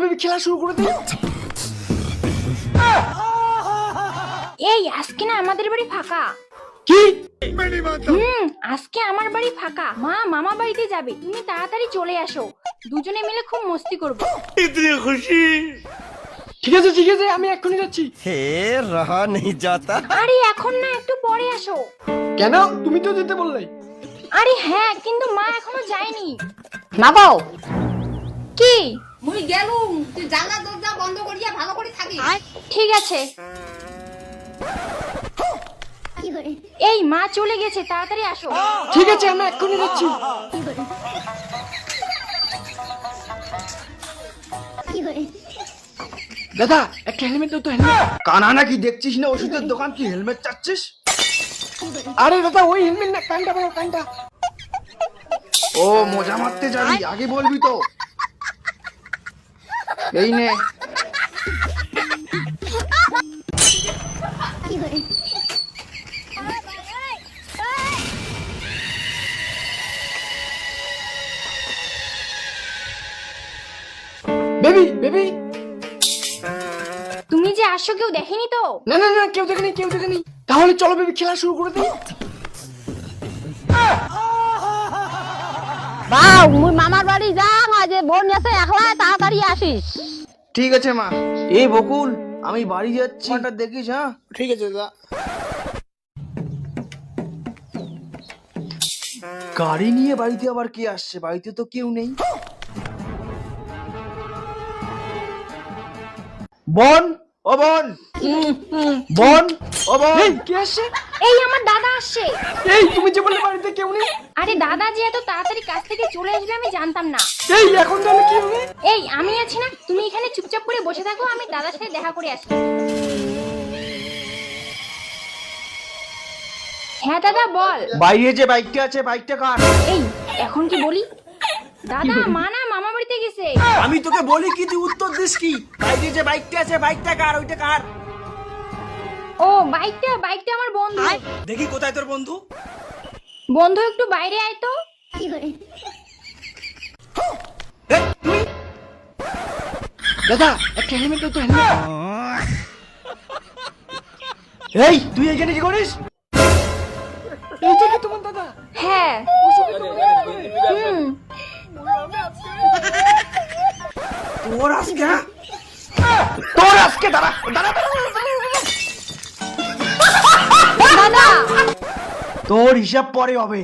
Baby খেলা শুরু করে দিই। এই আজকে না আমাদের বাড়ি ফাঁকা। কি? আজকে আমার বাড়ি ফাঁকা। মা মামা বাড়িতে যাবে, তুমি তাড়াতাড়ি চলে আসো, দুজনে মিলে খুব মস্তি করব। ঠিক আছে ঠিক আছে, আমি এক্ষুনি যাচ্ছি। हे रहा नहीं जाता। আরে এখন না, একটু পরে আসো। কেন? তুমি তো যেতে বললে। আরে হ্যাঁ, কিন্তু মা এখনো যায়নি। নাবাও কি? মুই গেলুম, তুই জানলা দরজা বন্ধ করিয়া ভালো করে থাকিস। ঠিক আছে। এই মা চলে গেছে, তাড়াতাড়ি আসো। ঠিক আছে, আমি এক্ষুনি যাচ্ছি। দাদা একটা হেলমেট দাও তো। হেলমেট কানা নাকি দেখছিস না ওষুধের দোকান, কি হেলমেট চাচ্ছিস? আরে দাদা ওই হেলমেট না, কানটা বড় কানটা। ও মজা মারতে যাবি, আগে বলবি তো। এই নে। Baby baby. তুমি যে আসো কেউ দেখেনি তো? না না না, কেউ দেখেনি কেউ দেখেনি। তাহলে চলো বেবি খেলা শুরু করে দিই। বাউ, মুই মামার বাড়ি যাম, আজ বোন আছে একলা, তাড়াতাড়ি আসিস। ঠিক আছে মা। এই বকুল, আমি বাড়ি যাচ্ছি, ওটা দেখিস। হ্যাঁ ঠিক আছে দাদা। গাড়ি নিয়ে বাড়িতে আবার কে আসছে? বাড়িতে তো কেউ নেই। বোন, ও বোন, বোন, ও বোন। এই কে আসছে? এই আমার দাদা আসছে। এই তুমি যে বললে বাড়িতে কেউ নেই। আরে দাদা যে এত তাড়াতাড়ি কাছ থেকে চলে আসবে আমি জানতাম না। এই এখন তাহলে কি হবে? এই আমি আছি না, তুমি এখানে চুপচাপ করে বসে থাকো, আমি দাদার সাথে দেখা করে আসি। হ্যাঁ দাদা বল। বাইরে যে বাইকটা আছে, বাইকটা কার? এই এখন কি বলি? দাদা মা না মামা বাড়িতে গেছে। আমি তোকে বলি কি, তুই উত্তর দিস কি? বাইরে যে বাইকটা আছে, বাইকটা কার? ওইটা কার? ও বাইকটা আমার বন্ধু। দেখি কোথায় তোর বন্ধু। বন্ধু একটু বাইরে আয় তো। দাদা একটা হেলমেট দাও তো। হেলমেট। এই তুই এখানে কি করিস? এইটা কি তোমার দাদা? হ্যাঁ। তোর আজকে, তোর আজকে দাঁড়া দাঁড়া, দাদা তোর হিসাব পরে হবে।